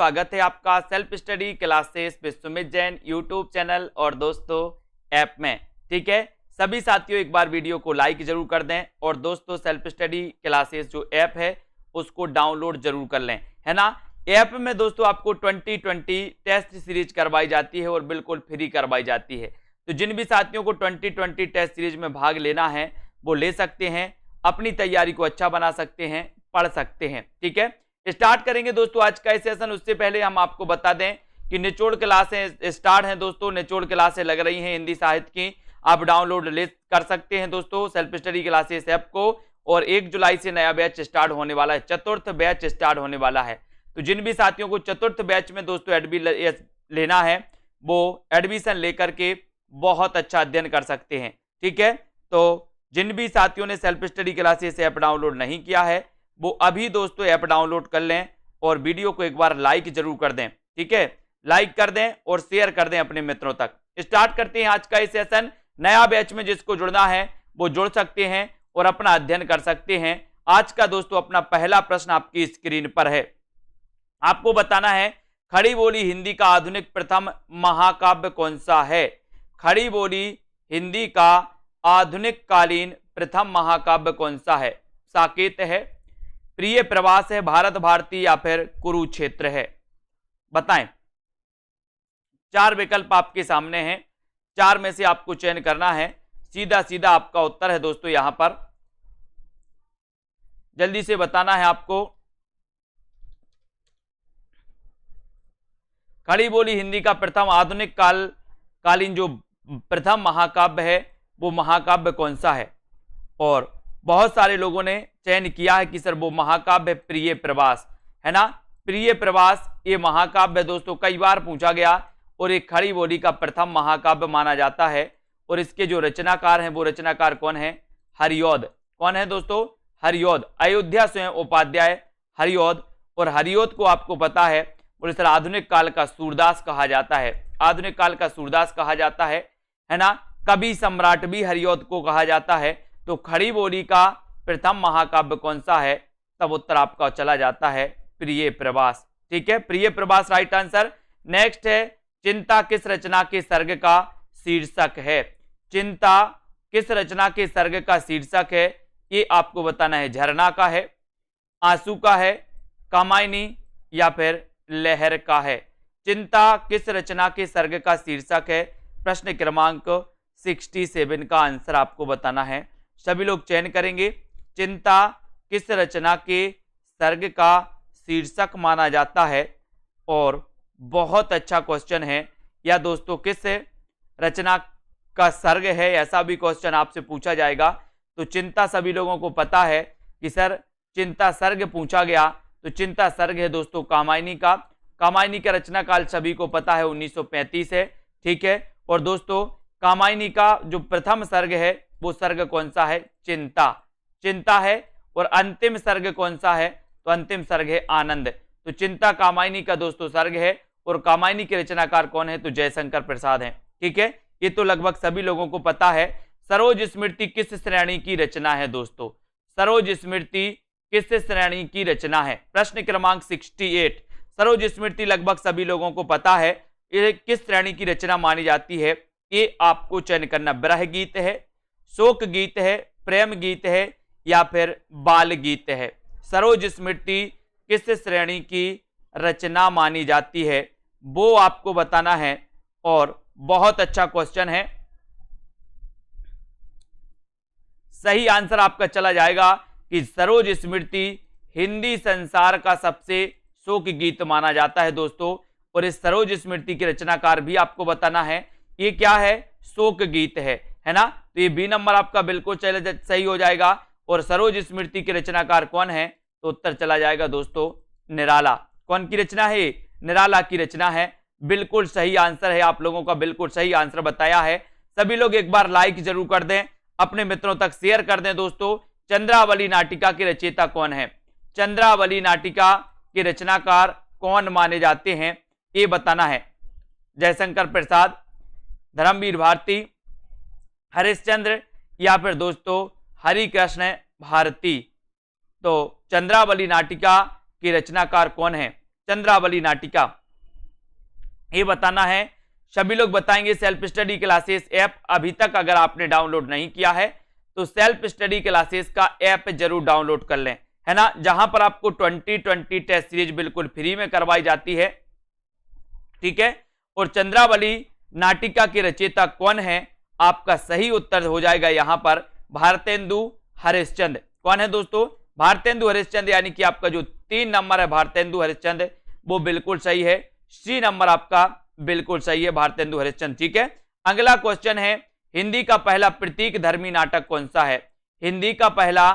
स्वागत है आपका self study classes with Sumit Jain YouTube channel और दोस्तों ऐप में। ठीक है, सभी साथियों एक बार वीडियो को लाइक जरूर कर दें और दोस्तों सेल्फ स्टडी क्लासेस जो ऐप है उसको डाउनलोड जरूर कर लें, है ना। ऐप में दोस्तों आपको 2020 टेस्ट सीरीज करवाई जाती है और बिल्कुल फ्री करवाई जाती है। तो जिन भी साथियों को 2020 टेस्ट सीरीज में भाग लेना है वो ले सकते हैं, अपनी तैयारी को अच्छा बना सकते हैं, पढ़ सकते हैं। ठीक है, स्टार्ट करेंगे दोस्तों आज का सेशन। उससे पहले हम आपको बता दें कि निचोड़ क्लासें स्टार्ट हैं दोस्तों, निचोड़ क्लासें लग रही हैं हिंदी साहित्य की। आप डाउनलोड ले कर सकते हैं दोस्तों सेल्फ स्टडी क्लासेस ऐप को। और 1 जुलाई से नया बैच स्टार्ट होने वाला है, चतुर्थ बैच स्टार्ट होने वाला है। तो जिन भी साथियों को चतुर्थ बैच में दोस्तों लेना है वो एडमिशन लेकर के बहुत अच्छा अध्ययन कर सकते हैं। ठीक है, तो जिन भी साथियों ने self study classes app download नहीं किया है वो अभी दोस्तों ऐप डाउनलोड कर लें और वीडियो को एक बार लाइक जरूर कर दें। ठीक है, लाइक कर दें और शेयर कर दें अपने मित्रों तक। स्टार्ट करते हैं आज का सेशन। नया बैच में जिसको जुड़ना है वो जुड़ सकते हैं और अपना अध्ययन कर सकते हैं। आज का दोस्तों अपना पहला प्रश्न आपकी स्क्रीन पर है। आपको बताना है खड़ी बोली हिंदी का आधुनिक प्रथम महाकाव्य कौन सा है। खड़ी बोली हिंदी का आधुनिक कालीन प्रथम महाकाव्य कौन सा है। साकेत है, प्रिय प्रवास है, भारत भारती या फिर कुरुक्षेत्र है। बताएं। 4 विकल्प आपके सामने हैं, 4 में से आपको चयन करना है। सीधा सीधा आपका उत्तर है दोस्तों यहां पर, जल्दी से बताना है आपको। खड़ी बोली हिंदी का प्रथम आधुनिक कालीन जो प्रथम महाकाव्य है वो महाकाव्य कौन सा है। और बहुत सारे लोगों ने चयन किया है कि सर वो महाकाव्य प्रिय प्रवास है ना। प्रिय प्रवास ये महाकाव्य दोस्तों कई बार पूछा गया और एक खड़ी बोली का प्रथम महाकाव्य माना जाता है। और इसके जो रचनाकार हैं वो रचनाकार कौन है, हरिऔध। कौन है दोस्तों, हरिऔध। अयोध्या स्वयं उपाध्याय हरिऔध। और हरिऔध को आपको पता है और इस आधुनिक काल का सूरदास कहा जाता है। आधुनिक काल का सूरदास कहा जाता है ना। कवि सम्राट भी हरिऔध को कहा जाता है। तो खड़ी बोली का प्रथम महाकाव्य कौन सा है, तब उत्तर आपका चला जाता है प्रिय प्रवास। ठीक है, प्रिय प्रवास राइट आंसर। नेक्स्ट है चिंता किस रचना के सर्ग का शीर्षक है। चिंता किस रचना के सर्ग का शीर्षक है, ये आपको बताना है। झरना का है, आंसू का है, कामायनी या फिर लहर का है। चिंता किस रचना के सर्ग का शीर्षक है, प्रश्न क्रमांक 67 का आंसर आपको बताना है। सभी लोग चयन करेंगे। चिंता किस रचना के सर्ग का शीर्षक माना जाता है। और बहुत अच्छा क्वेश्चन है या दोस्तों किस रचना का सर्ग है, ऐसा भी क्वेश्चन आपसे पूछा जाएगा। तो चिंता सभी लोगों को पता है कि सर चिंता सर्ग पूछा गया, तो चिंता सर्ग है दोस्तों कामायनी का। कामायनी का रचना काल सभी को पता है 1935 है। ठीक है, और दोस्तों कामायनी का जो प्रथम सर्ग है वो सर्ग कौन सा है, चिंता। चिंता है। और अंतिम सर्ग कौन सा है, तो अंतिम सर्ग है आनंद। तो चिंता कामायनी का दोस्तों सर्ग है और कामायनी के रचनाकार कौन है, तो जयशंकर प्रसाद हैं। ठीक है, ये तो लगभग सभी लोगों को पता है। सरोज स्मृति किस श्रेणी की रचना है दोस्तों। सरोज स्मृति किस श्रेणी की रचना है, प्रश्न क्रमांक 68। सरोज स्मृति लगभग सभी लोगों को पता है, ये किस श्रेणी की रचना मानी जाती है, ये आपको चयन करना। ब्रह गीत है, शोक गीत है, प्रेम गीत है या फिर बाल गीत है। सरोज स्मृति किस श्रेणी की रचना मानी जाती है वो आपको बताना है। और बहुत अच्छा क्वेश्चन है, सही आंसर आपका चला जाएगा कि सरोज स्मृति हिंदी संसार का सबसे शोक गीत माना जाता है दोस्तों। और इस सरोज स्मृति के रचनाकार भी आपको बताना है, ये क्या है, शोक गीत है ना। तो ये बी नंबर आपका बिल्कुल सही हो जाएगा। और सरोज स्मृति के रचनाकार कौन है, तो उत्तर चला जाएगा दोस्तों निराला। कौन की रचना है, निराला की रचना है। बिल्कुल सही आंसर है, आप लोगों का बिल्कुल सही आंसर बताया है। सभी लोग एक बार लाइक जरूर कर दें, अपने मित्रों तक शेयर कर दें दोस्तों। चंद्रावली नाटिका के रचयिता कौन है, चंद्रावली नाटिका के रचनाकार कौन माने जाते हैं, ये बताना है। जयशंकर प्रसाद, धर्मवीर भारती, हरिश्चंद्र या फिर दोस्तों हरिकृष्ण भारती। तो चंद्रावली नाटिका के रचनाकार कौन है, चंद्रावली नाटिका, ये बताना है। सभी लोग बताएंगे। सेल्फ स्टडी क्लासेस ऐप अभी तक अगर आपने डाउनलोड नहीं किया है तो सेल्फ स्टडी क्लासेस का ऐप जरूर डाउनलोड कर लें, है ना, जहां पर आपको 2020 टेस्ट सीरीज बिल्कुल फ्री में करवाई जाती है, ठीक है। और चंद्रावली नाटिका के रचयिता कौन है? आपका सही उत्तर हो जाएगा यहां पर भारतेंदु हरिश्चंद्र। कौन है दोस्तों? भारतेंदु हरिश्चंद्र, यानी कि आपका जो 3 नंबर है भारतेंदु हरिश्चंद्र, वो बिल्कुल सही है। सी नंबर आपका बिल्कुल सही है, भारतेंदु हरिश्चंद्र, ठीक है। अगला क्वेश्चन है, हिंदी का पहला प्रतीक धर्मी नाटक कौन सा है? हिंदी का पहला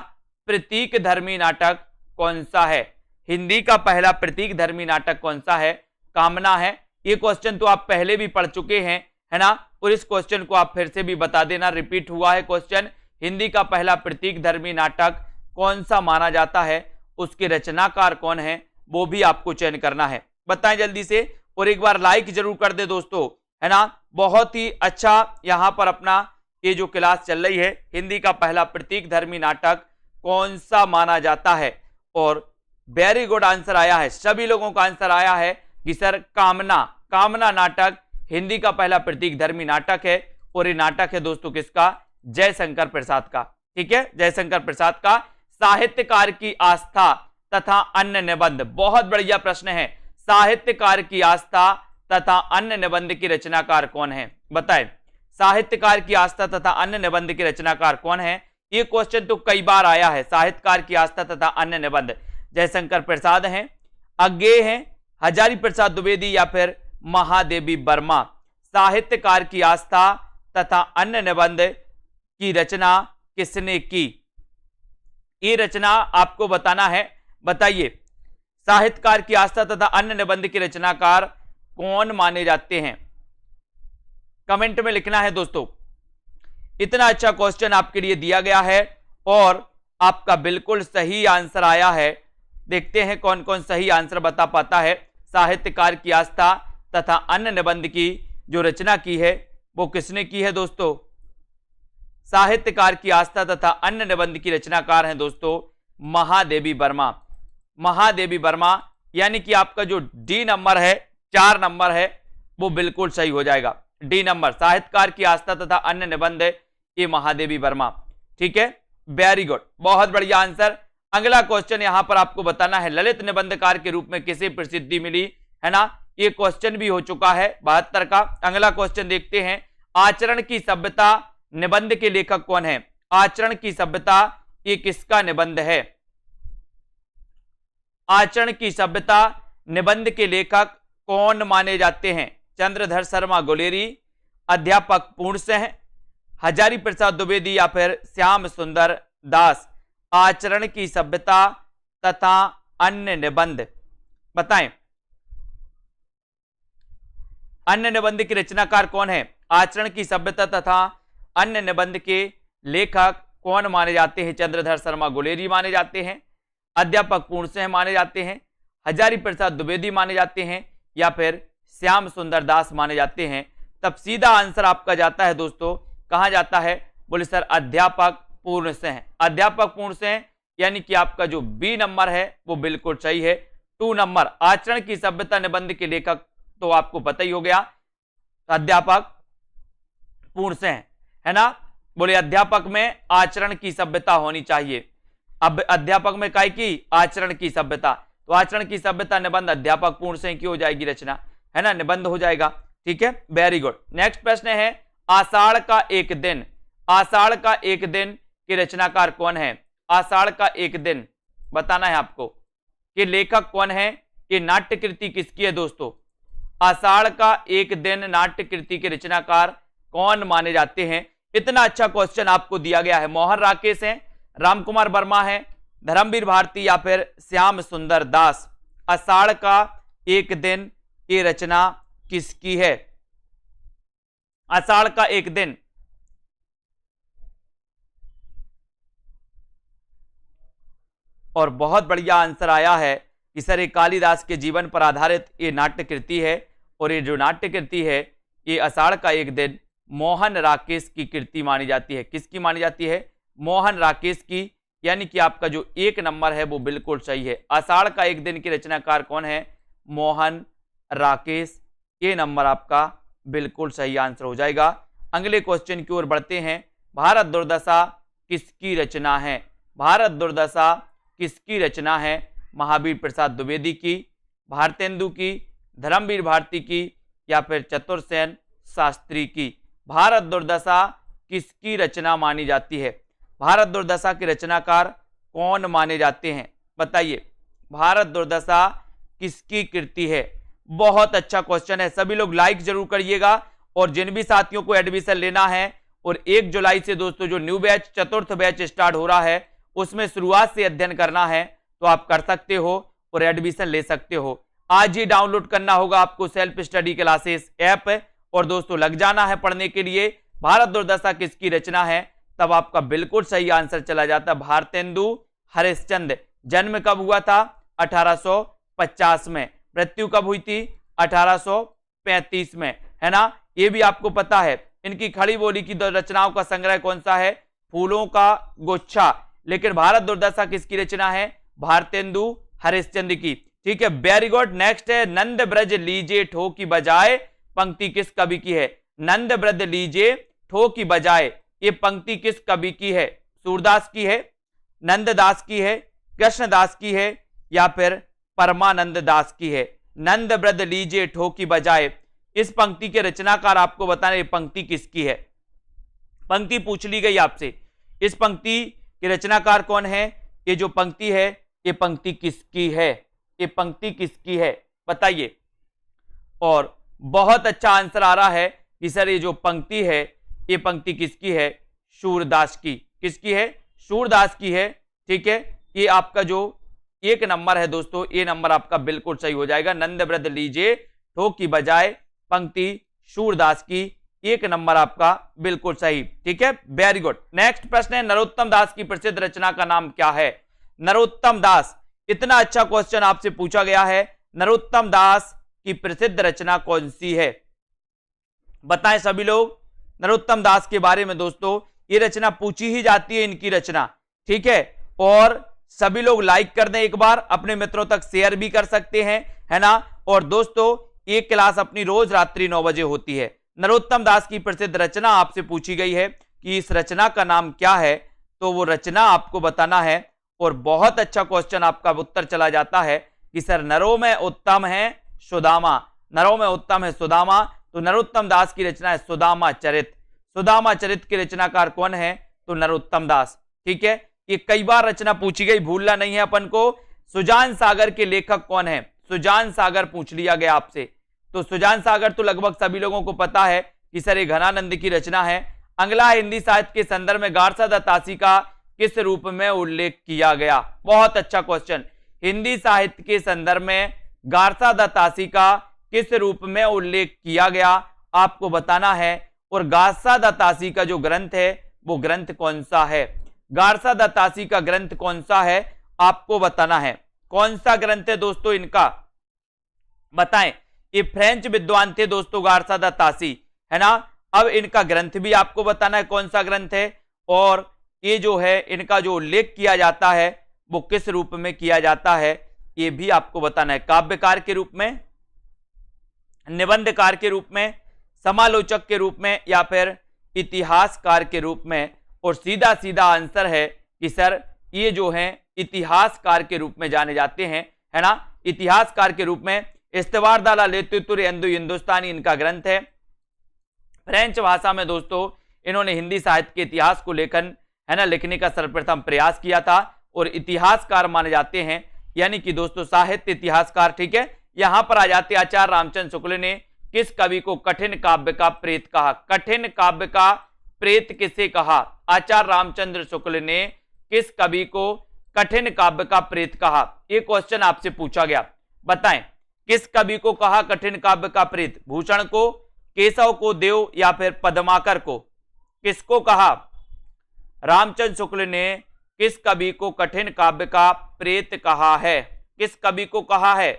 प्रतीक धर्मी नाटक कौन सा है? हिंदी का पहला प्रतीक धर्मी नाटक कौन सा है? कामना है। ये क्वेश्चन तो आप पहले भी पढ़ चुके हैं, है ना, और इस क्वेश्चन को आप फिर से भी बता देना, रिपीट हुआ है क्वेश्चन। हिंदी का पहला प्रतीक धर्मी नाटक कौन सा माना जाता है? उसके रचनाकार कौन है? वो भी आपको चयन करना है। बताएं जल्दी से, और एक बार लाइक जरूर कर दे दोस्तों, है ना। बहुत ही अच्छा यहां पर अपना ये जो क्लास चल रही है, हिंदी का पहला प्रतीक धर्मी नाटक कौन सा माना जाता है? और वेरी गुड आंसर आया है, सभी लोगों का आंसर आया है कि सर कामना, कामना नाटक हिंदी का पहला प्रतीक धर्मी नाटक है। और ये नाटक है दोस्तों किसका? जयशंकर प्रसाद का, ठीक है, जयशंकर प्रसाद का। साहित्यकार की आस्था तथा अन्य निबंध, बहुत बढ़िया प्रश्न है। साहित्यकार की आस्था तथा अन्य निबंध की रचनाकार कौन है? बताएं, साहित्यकार की आस्था तथा अन्य निबंध की रचनाकार कौन है? ये क्वेश्चन तो कई बार आया है। साहित्यकार की आस्था तथा अन्य निबंध जयशंकर प्रसाद हैं, अज्ञेय हैं, हजारी प्रसाद द्विवेदी या फिर महादेवी वर्मा। साहित्यकार की आस्था तथा अन्य निबंध की रचना किसने की? ये रचना आपको बताना है। बताइए, साहित्यकार की आस्था तथा अन्य निबंध के रचनाकार कौन माने जाते हैं? कमेंट में लिखना है दोस्तों। इतना अच्छा क्वेश्चन आपके लिए दिया गया है और आपका बिल्कुल सही आंसर आया है। देखते हैं कौन कौन सही आंसर बता पाता है। साहित्यकार की आस्था तथा अन्य निबंध की जो रचना की है वो किसने की है दोस्तों? साहित्यकार की आस्था तथा अन्य निबंध की रचनाकार हैं दोस्तों महादेवी वर्मा। महादेवी वर्मा, यानी कि आपका जो डी नंबर है, 4 नंबर है, वो बिल्कुल सही हो जाएगा। डी नंबर, साहित्यकार की आस्था तथा अन्य निबंध, ये महादेवी वर्मा, ठीक है, वेरी गुड, बहुत बढ़िया आंसर। अगला क्वेश्चन यहां पर आपको बताना है, ललित निबंधकार के रूप में किसे प्रसिद्धि मिली, है ना। ये क्वेश्चन भी हो चुका है 72 का। अगला क्वेश्चन देखते हैं, आचरण की सभ्यता निबंध के लेखक कौन है? आचरण की सभ्यता ये किसका निबंध है? आचरण की सभ्यता निबंध के लेखक कौन माने जाते हैं? चंद्रधर शर्मा गुलेरी, अध्यापक पूर्ण सिंह, हजारी प्रसाद द्विवेदी या फिर श्याम सुंदर दास। आचरण की सभ्यता तथा अन्य निबंध, बताएं, अन्य निबंध की रचनाकार कौन है? आचरण की सभ्यता तथा अन्य निबंध के लेखक कौन माने जाते हैं? चंद्रधर शर्मा गुलेरी माने जाते हैं, अध्यापक पूर्ण सिंह माने जाते हैं, हजारी प्रसाद द्विवेदी माने जाते हैं या फिर श्याम सुंदर दास माने जाते हैं। तब सीधा आंसर आपका जाता है दोस्तों, कहां जाता है? बोले सर अध्यापक पूर्ण सिंह। अध्यापक पूर्ण सिंह, यानी कि आपका जो बी नंबर है वो बिल्कुल सही है। 2 नंबर, आचरण की सभ्यता निबंध के लेखक तो आपको पता ही हो गया, अध्यापक पूर्ण सिंह, है ना। बोले अध्यापक में आचरण की सभ्यता होनी चाहिए। अब अध्यापक में काय की? आचरण की सभ्यता, तो आचरण की सभ्यता निबंध अध्यापक पूर्ण सिंह की हो जाएगी रचना, है ना, निबंध हो जाएगा, ठीक है, वेरी गुड। नेक्स्ट प्रश्न है, आषाढ़ का एक दिन, आषाढ़ का एक दिन के रचनाकार कौन है? आषाढ़ का एक दिन बताना है आपको कि लेखक कौन है, कि नाट्य कृति किसकी है दोस्तों? आषाढ़ का एक दिन नाट्य कृति के रचनाकार कौन माने जाते हैं? इतना अच्छा क्वेश्चन आपको दिया गया है। मोहन राकेश हैं, रामकुमार वर्मा है, धर्मवीर भारती या फिर श्याम सुंदर दास। आषाढ़ का एक दिन की रचना किसकी है? आषाढ़ का एक दिन, और बहुत बढ़िया आंसर आया है कि सर ये कालिदास के जीवन पर आधारित ये नाट्य कृति है। और ये जो नाट्य कृति है ये आषाढ़ का एक दिन मोहन राकेश की कृति मानी जाती है। किसकी मानी जाती है? मोहन राकेश की, यानी कि आपका जो 1 नंबर है वो बिल्कुल सही है। आषाढ़ का एक दिन की रचनाकार कौन है? मोहन, राकेश। ये नंबर आपका बिल्कुल सही आंसर हो जाएगा। अगले क्वेश्चन की ओर बढ़ते हैं। भारत दुर्दशा किसकी रचना है? भारत दुर्दशा किसकी रचना है? महावीर प्रसाद द्विवेदी की, भारतेंदु की, धर्मवीर भारती की, या फिर चतुर्सेन शास्त्री की? भारत दुर्दशा किसकी रचना मानी जाती है? भारत दुर्दशा के रचनाकार कौन माने जाते हैं? बताइए, भारत दुर्दशा किसकी कृति है? बहुत अच्छा क्वेश्चन है, सभी लोग लाइक जरूर करिएगा। और जिन भी साथियों को एडमिशन लेना है और 1 जुलाई से दोस्तों जो न्यू बैच, चतुर्थ बैच स्टार्ट हो रहा है, उसमें शुरुआत से अध्ययन करना है तो आप कर सकते हो और एडमिशन ले सकते हो। आज ही डाउनलोड करना होगा आपको सेल्फ स्टडी क्लासेस ऐप, और दोस्तों लग जाना है पढ़ने के लिए। भारत दुर्दशा किसकी रचना है? तब आपका बिल्कुल सही आंसर चला जाता है भारतेंदु हरिश्चंद्र। जन्म कब हुआ था? 1850 में। मृत्यु कब हुई थी? 1835 में, है ना? ये भी आपको पता है। इनकी खड़ी बोली की रचनाओं का संग्रह कौन सा है? फूलों का गुच्छा। लेकिन भारत दुर्दशा किसकी रचना है? भारतेंदु हरिश्चंद्र की। ठीक है, वेरी गुड। नेक्स्ट है, नंद ब्रज लीजे ठो की बजाय, पंक्ति किस कवि की है? नंद ब्रज लीजे ठो की बजाय, ये पंक्ति किस कवि की है? सूरदास की है, नंददास की है, कृष्णदास की है, या फिर परमानंद दास की है? नंद ब्रज लीजे ठो की बजाय, इस पंक्ति के रचनाकार आपको बताना ये पंक्ति किसकी है। पंक्ति पूछ ली गई आपसे, इस पंक्ति के रचनाकार कौन है? ये जो पंक्ति है ये पंक्ति किसकी है? ये पंक्ति किसकी है बताइए। और बहुत अच्छा आंसर आ रहा है कि सर ये जो पंक्ति है ये पंक्ति किसकी है? सूरदास की। किसकी है? सूरदास की है। ठीक है, ये आपका जो 1 नंबर है दोस्तों, ये नंबर आपका बिल्कुल सही हो जाएगा। नंद ब्रज लीजे ठो की बजाय, पंक्ति सूरदास की, 1 नंबर आपका बिल्कुल सही। ठीक है, वेरी गुड। नेक्स्ट प्रश्न है, नरोत्तम दास की प्रसिद्ध रचना का नाम क्या है? नरोत्तम दास, इतना अच्छा क्वेश्चन आपसे पूछा गया है। नरोत्तम दास की प्रसिद्ध रचना कौन सी है? बताएं सभी लोग नरोत्तम दास के बारे में। दोस्तों ये रचना पूछी ही जाती है, इनकी रचना। ठीक है, और सभी लोग लाइक कर दें, एक बार अपने मित्रों तक शेयर भी कर सकते हैं, है ना? और दोस्तों एक क्लास अपनी रोज रात्रि 9 बजे होती है। नरोत्तम दास की प्रसिद्ध रचना आपसे पूछी गई है कि इस रचना का नाम क्या है, तो वो रचना आपको बताना है। और बहुत अच्छा क्वेश्चन आपका उत्तर चला जाता है कि सर नरों में उत्तम है सुदामा, नरों में उत्तम है सुदामा। तो नरोत्तम दास की रचना है सुदामा चरित। सुदामा चरित के रचनाकार कौन है? तो नरोत्तम दास। ठीक है, ये कई बार रचना पूछी गई, भूलना नहीं है अपन को। सुजान सागर के लेखक कौन है? सुजान सागर पूछ लिया गया आपसे। तो सुजान सागर तो लगभग सभी लोगों को पता है कि सर ये घनानंद की रचना है। अगला हिंदी साहित्य के संदर्भ में गारसा दत्तासी का किस रूप में उल्लेख किया गया? बहुत अच्छा क्वेश्चन। हिंदी साहित्य के संदर्भ में गारसा दत्तासी का किस रूप में उल्लेख किया गया आपको बताना है। और गारसा दत्तासी का जो ग्रंथ है वो ग्रंथ कौन सा है? गारसा दत्तासी का ग्रंथ कौन सा है आपको बताना है। कौन सा ग्रंथ है दोस्तों इनका? बताएं। ये फ्रेंच विद्वान थे दोस्तों गारसा दत्तासी, है ना? अब इनका ग्रंथ भी आपको बताना है कौन सा ग्रंथ है, और ये जो है इनका जो उल्लेख किया जाता है वो किस रूप में किया जाता है ये भी आपको बताना है। काव्यकार के रूप में, निबंधकार के रूप में, समालोचक के रूप में, या फिर इतिहासकार के रूप में। और सीधा सीधा आंसर है कि सर ये जो है इतिहासकार के रूप में जाने जाते हैं, है ना? इतिहासकार के रूप में। इस्तवारदाला लेतुतुर हिंदू हिंदुस्तानी इनका ग्रंथ है। फ्रेंच भाषा में दोस्तों इन्होंने हिंदी साहित्य के इतिहास को लेखन, है ना, लिखने का सर्वप्रथम प्रयास किया था और इतिहासकार माने जाते हैं, यानी कि दोस्तों साहित्य इतिहासकार। ठीक है, यहां पर आ जाते आचार्य रामचंद्र शुक्ल ने किस कवि को कठिन काव्य का प्रेत कहा? कठिन काव्य का प्रेत किसे कहा? आचार्य रामचंद्र शुक्ल ने किस कवि को कठिन काव्य का प्रेत कहा? यह क्वेश्चन आपसे पूछा गया। बताएं किस कवि को कहा कठिन काव्य का प्रेत? भूषण को, केशव को, देव, या फिर पद्माकर को? किसको कहा? रामचंद्र शुक्ल ने किस कवि को कठिन काव्य का प्रेत कहा है? किस कवि को कहा है?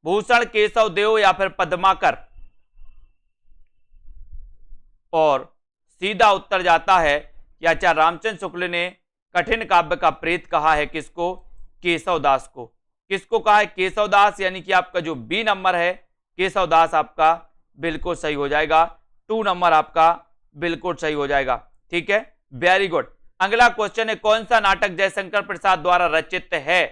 भूषण, केशव, देव, या फिर पद्माकर? और सीधा उत्तर जाता है कि आचार्य रामचंद्र शुक्ल ने कठिन काव्य का प्रेत कहा है किसको? केशव दास को। किसको कहा है? केशवदास, यानी कि आपका जो बी नंबर है केशवदास आपका बिल्कुल सही हो जाएगा। 2 नंबर आपका बिल्कुल सही हो जाएगा। ठीक है, वेरी गुड। अगला क्वेश्चन है, कौन सा नाटक जयशंकर प्रसाद द्वारा रचित है?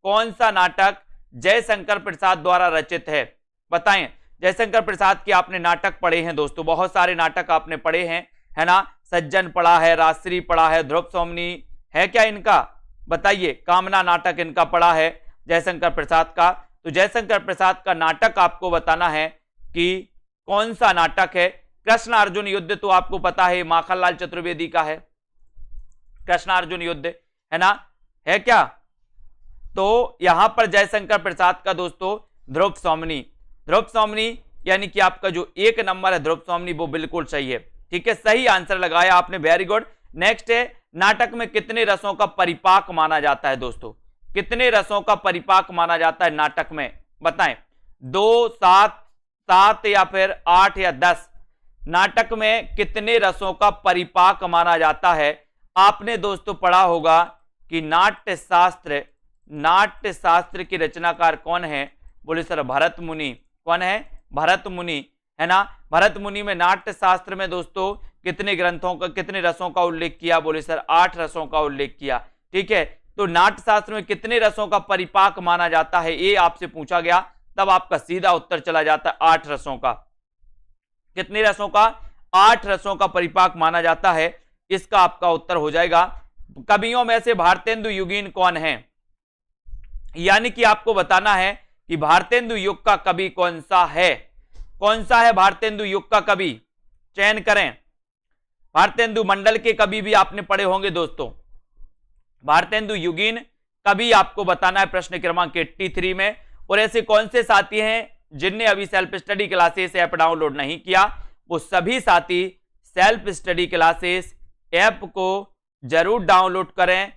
कौन सा नाटक जयशंकर प्रसाद द्वारा रचित है? बताएं। जयशंकर प्रसाद के आपने नाटक पढ़े हैं दोस्तों, बहुत सारे नाटक आपने पढ़े हैं, है ना। सज्जन पढ़ा है, राजश्री पढ़ा है, ध्रुव सौमनी है क्या इनका? बताइए। कामना नाटक इनका पढ़ा है जयशंकर प्रसाद का। तो जयशंकर प्रसाद का नाटक आपको बताना है कि कौन सा नाटक है। कृष्ण अर्जुन युद्ध तो आपको पता है, माखनलाल चतुर्वेदी का है कृष्ण अर्जुन युद्ध, है ना, है क्या? तो यहां पर जयशंकर प्रसाद का दोस्तों ध्रुव सौमनी, ध्रुव सौमनी यानी कि आपका जो 1 नंबर है ध्रुव सौमनी, वो बिल्कुल सही है। ठीक है, सही आंसर लगाया आपने, वेरी गुड। नेक्स्ट है, नाटक में कितने रसों का परिपाक माना जाता है दोस्तों? कितने रसों का परिपाक माना जाता है नाटक में? बताएं। 2, 7, 7 या फिर 8 या 10? नाटक में कितने रसों का परिपाक माना जाता है? आपने दोस्तों पढ़ा होगा कि नाट्य शास्त्र के रचनाकार कौन है? बोले सर भरत मुनि। कौन है? भरत मुनि, है ना। भरत मुनि में नाट्य शास्त्र में दोस्तों कितने ग्रंथों का, कितने रसों का उल्लेख किया? बोले सर 8 रसों का उल्लेख किया। ठीक है, तो नाट्य शास्त्र में कितने रसों का परिपाक माना जाता है, ये आपसे पूछा गया, तब आपका सीधा उत्तर चला जाता है 8 रसों का। कितने रसों का? 8 रसों का परिपाक माना जाता है, इसका आपका उत्तर हो जाएगा। कवियों में से भारतेंदु युगीन कौन है? यानी कि आपको बताना है कि भारतेंदु युग का कवि कौन सा है? कौन सा है भारतेंदु युग का कवि? चयन करें। भारतेंदु मंडल के कवि भी आपने पढ़े होंगे दोस्तों। भारतेंदु युगीन कवि आपको बताना है प्रश्न क्रमांक 83 में। और ऐसे कौन से साथी हैं जिनने अभी self study classes app download नहीं किया? वो सभी साथी सेल्फ स्टडी क्लासेस ऐप को जरूर डाउनलोड करें।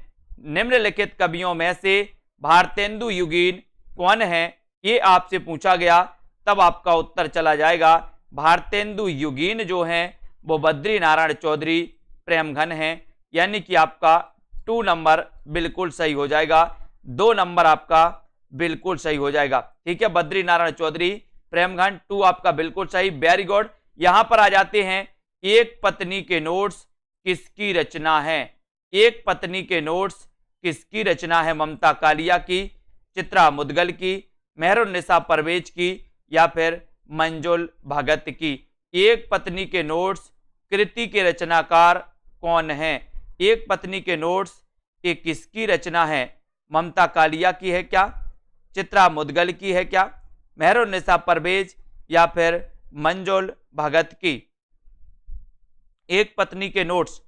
निम्नलिखित कवियों में से भारतेंदु युगीन कौन है, ये आपसे पूछा गया, तब आपका उत्तर चला जाएगा। भारतेंदु युगीन जो हैं वो बद्री नारायण चौधरी प्रेमघन हैं, यानी कि आपका 2 नंबर बिल्कुल सही हो जाएगा। 2 नंबर आपका बिल्कुल सही हो जाएगा। ठीक है, बद्री नारायण चौधरी प्रेमघन 2 आपका बिल्कुल सही, वेरी गुड। यहां पर आ जाते हैं, एक पत्नी के नोट्स किसकी रचना है? एक पत्नी के नोट्स किसकी रचना है? ममता कालिया की, चित्रा मुदगल की, मेहरुन्निसा परवेज की, या फिर मंजुल भगत की? एक पत्नी के नोट्स कृति के रचनाकार कौन है? एक पत्नी के नोट्स ये किसकी रचना है? ममता कालिया की है क्या? चित्रा मुदगल की है क्या? मेहरुन्निसा परवेज या फिर मंजुल भगत की? एक पत्नी के नोट्स,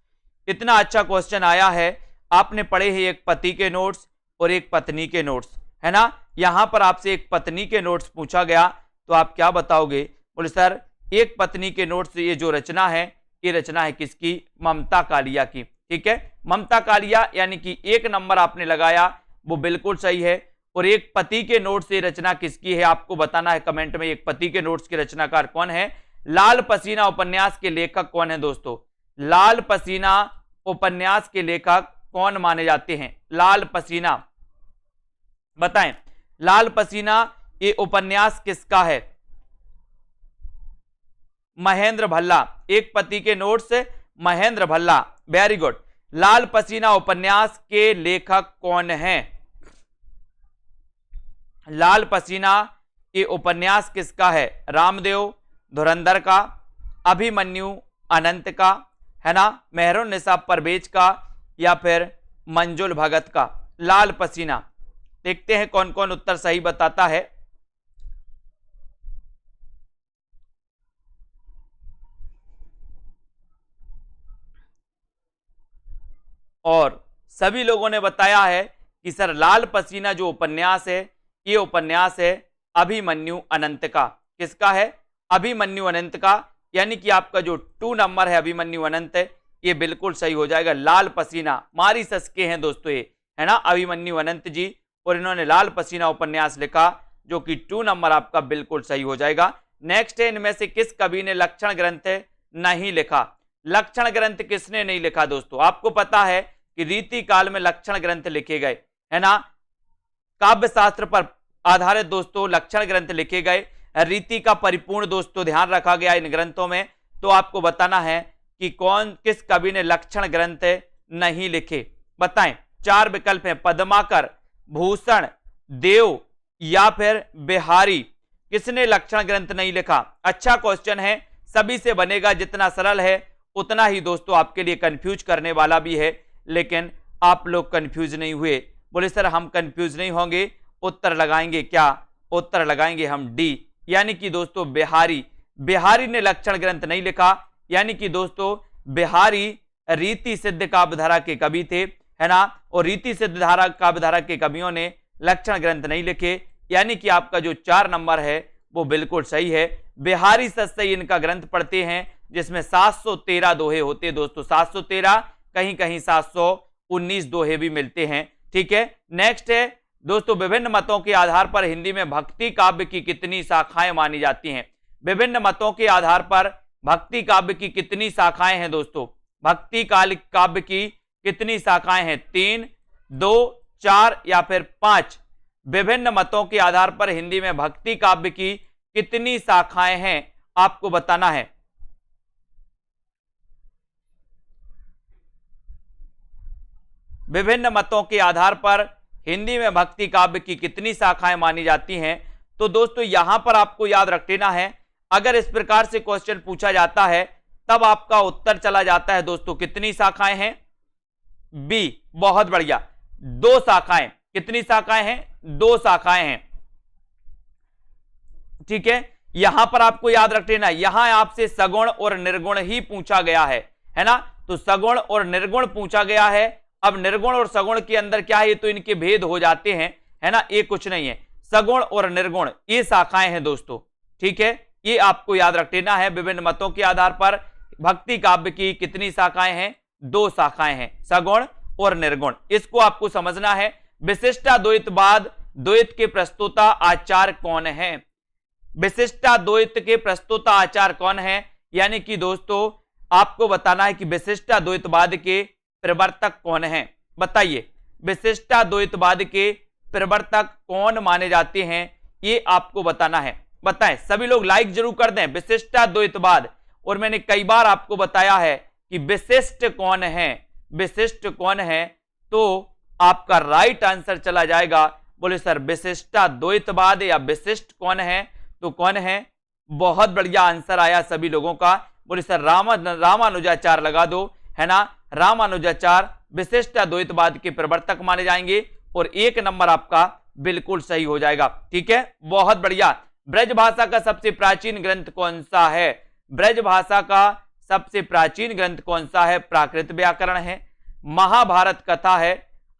इतना अच्छा क्वेश्चन आया है। आपने पढ़े हैं एक पति के नोट्स और एक पत्नी के नोट्स, है ना। यहां पर आपसे एक पत्नी के नोट्स पूछा गया, तो आप क्या बताओगे? बोले सर एक पत्नी के नोट्स ये जो रचना है, ये रचना है किसकी? ममता कालिया की। ठीक है, ममता कालिया यानी कि 1 नंबर आपने लगाया, वो बिल्कुल सही है। और एक पति के नोट्स ये रचना किसकी है, आपको बताना है कमेंट में। एक पति के नोट्स के रचनाकार कौन है? लाल पसीना उपन्यास के लेखक कौन है दोस्तों? लाल पसीना उपन्यास के लेखक कौन माने जाते हैं? लाल पसीना, बताएं। लाल पसीना ये उपन्यास किसका है? महेंद्र भल्ला। एक पति के notes Mahendra Bhalla, very good. Lal Pasina उपन्यास के लेखक कौन हैं? लाल पसीना ये उपन्यास किसका है? रामदेव धुरंधर का, अभिमन्यु अनंत का, है ना, मेहरुन्निसा परवेज का, या फिर मंजुल भगत का? लाल पसीना। देखते हैं कौन कौन उत्तर सही बताता है। और सभी लोगों ने बताया है कि सर लाल पसीना जो उपन्यास है, ये उपन्यास है अभिमन्यु अनंत का। किसका है? अभिमन्यु अनंत का, यानी कि आपका जो 2 नंबर है अभिमन्यु अनंत है, ये बिल्कुल सही हो जाएगा। लाल पसीना मॉरिशस के हैं दोस्तों ये, है ना, अभिमन्यु अनंत जी, और इन्होंने लाल पसीना उपन्यास लिखा, जो कि 2 नंबर आपका बिल्कुल सही हो जाएगा। नेक्स्ट है, इनमें से किस कवि ने लक्षण ग्रंथ नहीं लिखा? लक्षण ग्रंथ किसने नहीं लिखा दोस्तों? आपको पता है कि रीति काल में लक्षण ग्रंथ लिखे गए, है ना। काव्य शास्त्र पर आधारित दोस्तों लक्षण ग्रंथ लिखे गए, रीति का परिपूर्ण दोस्तों ध्यान रखा गया इन ग्रंथों में। तो आपको बताना है कि किस कवि ने लक्षण ग्रंथ नहीं लिखे, बताएं। 4 विकल्प हैं, पद्माकर, भूषण, देव या फिर बिहारी। किसने लक्षण ग्रंथ नहीं लिखा? अच्छा क्वेश्चन है, सभी से बनेगा, जितना सरल है उतना ही दोस्तों आपके लिए कंफ्यूज करने वाला भी है, लेकिन आप लोग कंफ्यूज नहीं हुए। बोले सर हम कंफ्यूज नहीं होंगे, उत्तर लगाएंगे क्या? उत्तर लगाएंगे हम डी, यानी कि दोस्तों बिहारी। बिहारी ने लक्षण ग्रंथ नहीं लिखा, यानी कि दोस्तों बिहारी रीति सिद्ध काव्यधारा के कवि थे, है ना। और रीति सिद्ध धारा काव्यधारा के कवियों ने लक्षण ग्रंथ नहीं लिखे, यानी कि आपका जो 4 नंबर है वो बिल्कुल सही है। बिहारी सस्सई इनका ग्रंथ पढ़ते हैं, जिसमें 713 दोहे होते हैं दोस्तों, 713, कहीं कहीं 719 दोहे भी मिलते हैं। ठीक है, नेक्स्ट है दोस्तों, विभिन्न मतों के आधार पर हिंदी में भक्ति काव्य की कितनी शाखाएं मानी जाती हैं? विभिन्न मतों के आधार पर भक्ति काव्य की कितनी शाखाएं हैं दोस्तों? भक्ति काव्य की कितनी शाखाएं हैं? 3, 2, 4 या फिर 5? विभिन्न मतों के आधार पर हिंदी में भक्ति काव्य की कितनी शाखाएं हैं आपको बताना है। विभिन्न मतों के आधार पर हिंदी में भक्ति काव्य की कितनी शाखाएं मानी जाती हैं? तो दोस्तों यहां पर आपको याद रख लेना है, अगर इस प्रकार से क्वेश्चन पूछा जाता है तब आपका उत्तर चला जाता है दोस्तों, कितनी शाखाएं हैं? बी, बहुत बढ़िया, 2 शाखाएं। कितनी शाखाएं हैं? 2 शाखाएं हैं। ठीक है, यहां पर आपको याद रख लेना, यहां आपसे सगुण और निर्गुण ही पूछा गया है ना। तो सगुण और निर्गुण पूछा गया है। अब निर्गुण और सगुण के अंदर क्या है, तो इनके भेद हो जाते हैं, है ना, ये कुछ नहीं है। सगुण और निर्गुण ये शाखाएं हैं दोस्तों। ठीक है, ये आपको याद रख लेना है। विभिन्न मतों के आधार पर भक्ति काव्य की कितनी शाखाएं हैं? 2 शाखाएं हैं, सगुण और निर्गुण। इसको आपको समझना है। विशिष्टाद्वैतवाद द्वैत के प्रस्तोता आचार्य कौन है? विशिष्टाद्वैत के प्रस्तोता आचार्य कौन है? यानी कि दोस्तों आपको बताना है कि विशिष्टाद्वैतवाद के प्रवर्तक कौन हैं? बताइए, विशिष्टाद्वैतवाद के प्रवर्तक कौन माने जाते हैं, ये आपको बताना है। बताएं, सभी लोग लाइक जरूर कर दें। विशिष्टाद्वैतवाद, और मैंने कई बार आपको बताया है कि विशिष्ट कौन है, विशिष्ट कौन है, तो आपका राइट आंसर चला जाएगा। बोले सर विशिष्टाद्वैतवाद या विशिष्ट कौन है? तो कौन है? बहुत बढ़िया आंसर आया सभी लोगों का। बोले सर रामानुजाचार्य लगा दो, है ना। रामानुजाचार्य विशिष्टाद्वैतवाद के प्रवर्तक माने जाएंगे, और 1 नंबर आपका बिल्कुल सही हो जाएगा। ठीक है, बहुत बढ़िया। ब्रज भाषा का सबसे प्राचीन ग्रंथ कौन सा है? ब्रज भाषा का सबसे प्राचीन ग्रंथ कौन सा है? प्राकृत व्याकरण है, महाभारत कथा है,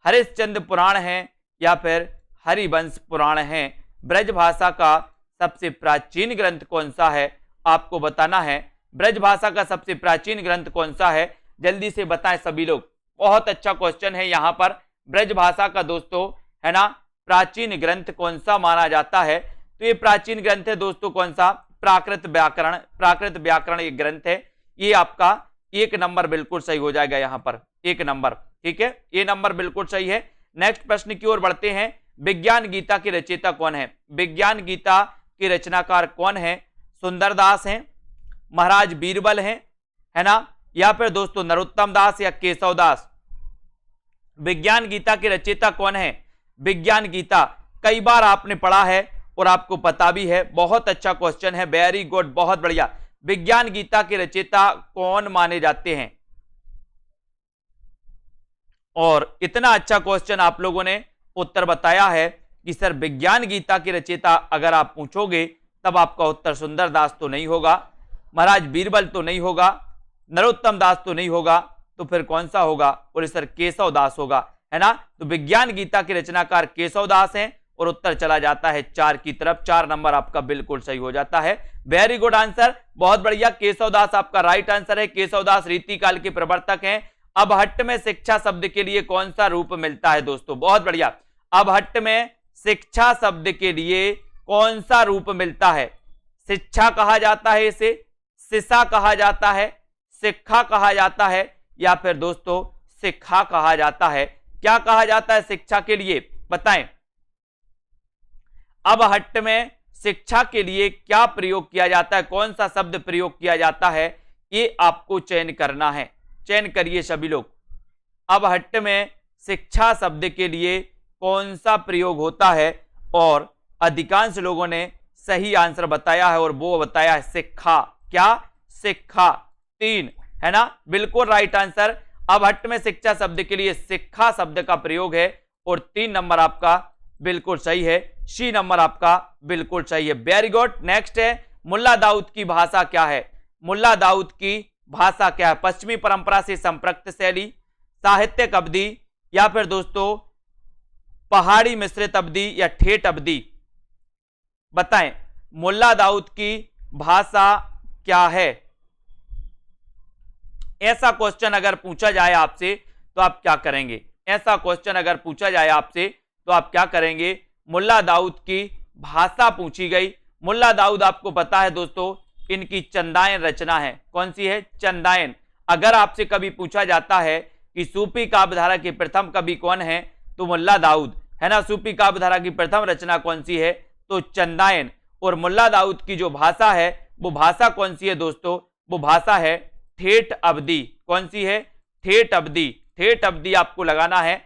हरिश्चंद्र पुराण है, या फिर हरिवंश पुराण है। ब्रज भाषा का सबसे प्राचीन ग्रंथ कौन सा है आपको बताना है। ब्रज भाषा का सबसे प्राचीन ग्रंथ कौन सा है, जल्दी से बताएं सभी लोग। बहुत अच्छा क्वेश्चन है यहां पर। ब्रज भाषा का दोस्तों, है ना, प्राचीन ग्रंथ कौन सा माना जाता है? तो ये प्राचीन ग्रंथ है दोस्तों कौन सा? प्राकृत व्याकरण। प्राकृत व्याकरण एक ग्रंथ है। ये आपका 1 नंबर बिल्कुल सही हो जाएगा यहां पर, 1 नंबर। ठीक है, ये नंबर बिल्कुल सही है। नेक्स्ट प्रश्न की ओर बढ़ते हैं। विज्ञान गीता के रचयिता कौन है? विज्ञान गीता के रचनाकार कौन है? सुंदरदास हैं, महाराज बीरबल हैं, है ना, या फिर दोस्तों नरोत्तम दास या केशव दास? विज्ञान गीता के रचयिता कौन है? विज्ञान गीता कई बार आपने पढ़ा है और आपको पता भी है। बहुत अच्छा क्वेश्चन है, वेरी गुड, बहुत बढ़िया। विज्ञान गीता के रचयिता कौन माने जाते हैं? और इतना अच्छा क्वेश्चन आप लोगों ने उत्तर बताया है कि सर विज्ञान गीता के रचयिता अगर आप पूछोगे तब आपका उत्तर सुंदरदास तो नहीं होगा, महाराज बीरबल तो नहीं होगा, नरोत्तम दास तो नहीं होगा, तो फिर कौन सा होगा? और सर केशव दास होगा, है ना। तो विज्ञान गीता के रचनाकार केशव दास हैं, और उत्तर चला जाता है 4 की तरफ। 4 नंबर आपका बिल्कुल सही हो जाता है। वेरी गुड आंसर, बहुत बढ़िया। केशव दास आपका राइट आंसर है। केशव दास रीतिकाल के प्रवर्तक हैं। अबहट्ट में शिक्षा शब्द के लिए कौन सा रूप मिलता है दोस्तों? बहुत बढ़िया। अबहट्ट में शिक्षा शब्द के लिए कौन सा रूप मिलता है? शिक्षा कहा जाता है इसे, शिक्षा कहा जाता है, शिक्षा कहा जाता है, या फिर दोस्तों शिक्षा कहा जाता है? क्या कहा जाता है शिक्षा के लिए, बताएं। अब हट्ट में शिक्षा के लिए क्या प्रयोग किया जाता है, कौन सा शब्द प्रयोग किया जाता है, ये आपको चयन करना है। चयन करिए सभी लोग। अब हट्ट में शिक्षा शब्द के लिए कौन सा प्रयोग होता है, और अधिकांश लोगों ने सही आंसर बताया है और वो बताया है शिक्षा। क्या? शिक्षा। 3 है ना, बिल्कुल राइट आंसर। अब हट्ट में शिक्षा शब्द के लिए शिक्षा शब्द का प्रयोग है और 3 नंबर आपका बिल्कुल सही है। सी नंबर आपका बिल्कुल सही है। Very good. नेक्स्ट है, मुल्ला दाऊद की भाषा क्या है? मुल्ला दाऊद की भाषा क्या है? पश्चिमी परंपरा से संप्रक्त शैली, साहित्यिक अवधि, या फिर दोस्तों पहाड़ी मिश्रित अवधि, या ठेठ अवधि? बताएं, मुल्ला दाऊद की भाषा क्या है? ऐसा क्वेश्चन अगर पूछा जाए आपसे तो आप क्या करेंगे? ऐसा क्वेश्चन अगर पूछा जाए आपसे तो आप क्या करेंगे? मुल्ला दाऊद की भाषा पूछी गई। मुल्ला दाऊद आपको पता है दोस्तों, इनकी चंदायन रचना है। कौन सी है? चंदायन। अगर आपसे कभी पूछा जाता है कि सूफी काव्यधारा के प्रथम कवि कौन है, तो मुल्ला दाऊद है ना। सूफी काव्यधारा की प्रथम रचना कौन सी है? तो चंदायन। और मुल्ला दाऊद की जो भाषा है वो भाषा कौन सी है दोस्तों? वो भाषा है ठेठ अवधि। कौन सी है? ठेठ अवधि। ठेठ अवधि आपको लगाना है।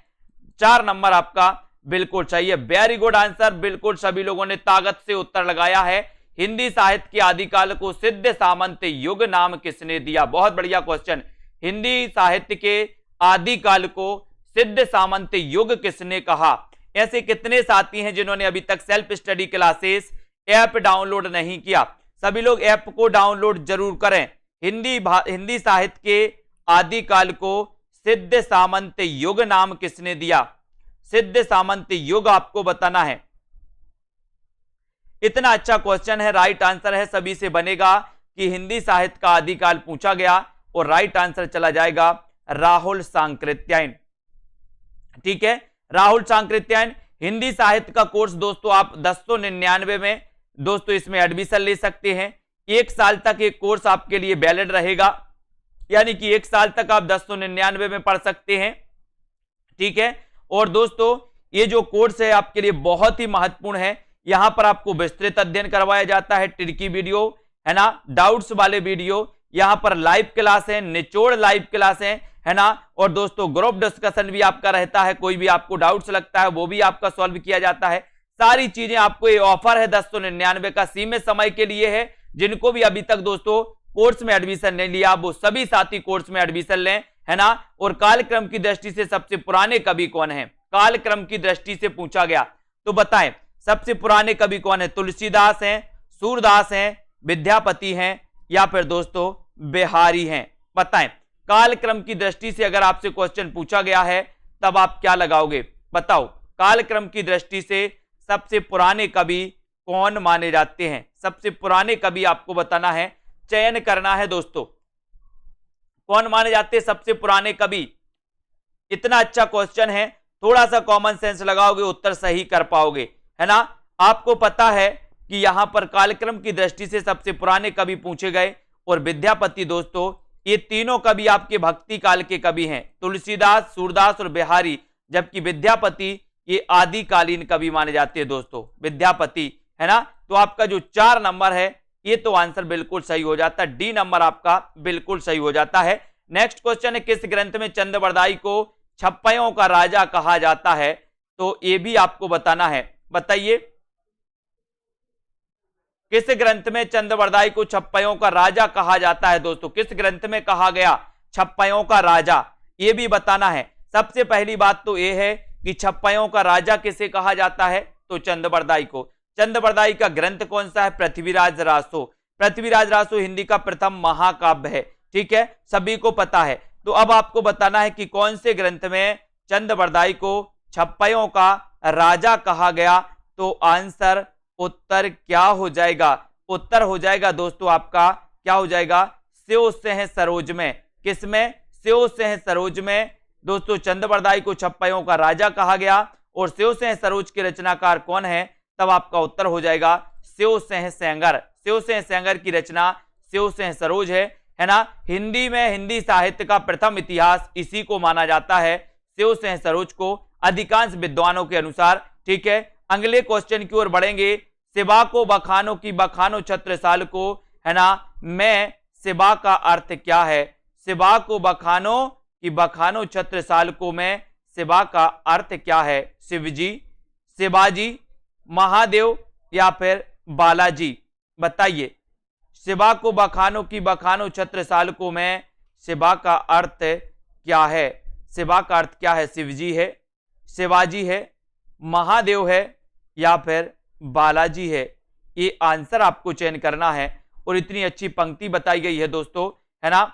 4 नंबर आपका बिल्कुल सही है। Very good answer. बिल्कुल सभी लोगों ने ताकत से उत्तर लगाया है। हिंदी साहित्य के आदिकाल को सिद्ध सामंत युग नाम किसने दिया? बहुत बढ़िया क्वेश्चन। हिंदी साहित्य के आदिकाल को सिद्ध सामंत युग किसने कहा? ऐसे कितने साथी हैं जिन्होंने अभी तक self study classes app download नहीं किया? सभी लोग ऐप को डाउनलोड जरूर करें। हिंदी साहित्य के आदिकाल को सिद्ध सामंत युग नाम किसने दिया? सिद्ध सामंत युग आपको बताना है। इतना अच्छा क्वेश्चन है। राइट आंसर है सभी से बनेगा कि हिंदी साहित्य का आदिकाल पूछा गया, और राइट आंसर चला जाएगा राहुल सांकृत्यायन। ठीक है, राहुल सांकृत्यायन। हिंदी साहित्य का कोर्स दोस्तों आप 1099 में दोस्तों इसमें एडमिशन ले सकते हैं। 1 साल तक ये कोर्स आपके लिए वैलिड रहेगा, यानी कि 1 साल तक आप 1099 में पढ़ सकते हैं। ठीक है, और दोस्तों ये जो कोर्स है आपके लिए बहुत ही महत्वपूर्ण है। यहां पर आपको विस्तृत अध्ययन करवाया जाता है, ट्रिकी वीडियो है ना, डाउट्स वाले वीडियो, यहां पर लाइव क्लास है, निचोड़ लाइव क्लास है ना, और दोस्तों ग्रुप डिस्कशन भी आपका रहता है। कोई भी आपको डाउट्स लगता है वो भी आपका सॉल्व किया जाता है। सारी चीजें आपको, ये ऑफर है 1099 का, सीमित समय के लिए है। जिनको भी अभी तक दोस्तों कोर्स में एडमिशन नहीं लिया, वो सभी साथी कोर्स में एडमिशन लें, है ना। और कालक्रम की दृष्टि से सबसे पुराने कवि कौन है? कालक्रम की दृष्टि से पूछा गया तो बताएं सबसे पुराने कवि कौन है? तुलसीदास हैं, सूरदास हैं, विद्यापति हैं, या फिर दोस्तों बिहारी हैं? बताएं, कालक्रम की दृष्टि से अगर आपसे क्वेश्चन पूछा गया है तब आप क्या लगाओगे? बताओ, कालक्रम की दृष्टि से सबसे पुराने कवि कौन माने जाते हैं? सबसे पुराने कवि आपको बताना है, चयन करना है दोस्तों। कौन माने जाते हैं सबसे पुराने कवि? इतना अच्छा क्वेश्चन है, थोड़ा सा कॉमन सेंस लगाओगे उत्तर सही कर पाओगे, है ना। आपको पता है कि यहां पर कालक्रम की दृष्टि से सबसे पुराने कवि पूछे गए, और विद्यापति दोस्तों ये तीनों कवि आपके भक्ति काल के कवि हैं, तुलसीदास, सूरदास और बिहारी, जबकि विद्यापति ये आदिकालीन कवि माने जाते हैं दोस्तों, विद्यापति, है ना। तो आपका जो 4 नंबर है ये तो आंसर बिल्कुल सही हो जाता है, डी नंबर आपका बिल्कुल सही हो जाता है। नेक्स्ट क्वेश्चन है, किस ग्रंथ में चंद्रबरदाई को छप्पयों का राजा कहा जाता है? तो ये भी आपको बताना है। बताइए, किस ग्रंथ में चंद्रबरदाई को छप्पयों का राजा कहा जाता है दोस्तों? किस ग्रंथ में कहा गया छप्पयों का राजा? ये भी बताना है। सबसे पहली बात तो ये है कि छप्पयों का राजा किसे कहा जाता है? तो चंद्रबरदाई को। चंद्रबरदाई का ग्रंथ कौन सा है? पृथ्वीराज रासो। पृथ्वीराज रासो हिंदी का प्रथम महाकाव्य है, ठीक है, सभी को पता है। तो अब आपको बताना है कि कौन से ग्रंथ में चंद्रबरदाई को छप्पयों का राजा कहा गया। तो आंसर, उत्तर क्या हो जाएगा? उत्तर हो जाएगा दोस्तों आपका, क्या हो जाएगा? स्यो सिंह सरोज में। किसमें? स्यो सिंह सरोज में दोस्तों चंद्रबरदाई को छप्पयों का राजा कहा गया। और स्यो सिंह सरोज के रचनाकार कौन है? तब आपका उत्तर हो जाएगा स्यो सिंह सेंगर। स्यो सिंह सेंगर की रचना स्यो सिंह सरोज है ना। हिंदी में हिंदी साहित्य का प्रथम इतिहास इसी को माना जाता है, स्यो सिंह सरोज को, अधिकांश विद्वानों के अनुसार, ठीक है। अगले क्वेश्चन की ओर बढ़ेंगे। सिवा को बखानो की बखानो छत्रसाल को, है ना, मैं सिवा का अर्थ क्या है? सिवा को बखानो की बखानो छत्रसाल को मैं, सिवा का अर्थ क्या है? शिवजी, शिवाजी, महादेव या फिर बालाजी? बताइए। सिवा को बखानो की बखानो छत्रसाल को मैं, सिवा का अर्थ क्या है? सिवा का अर्थ क्या है? शिवजी है, शिवाजी है, महादेव है या फिर बालाजी है? ये आंसर आपको चयन करना है। और इतनी अच्छी पंक्ति बताई गई है दोस्तों, है ना।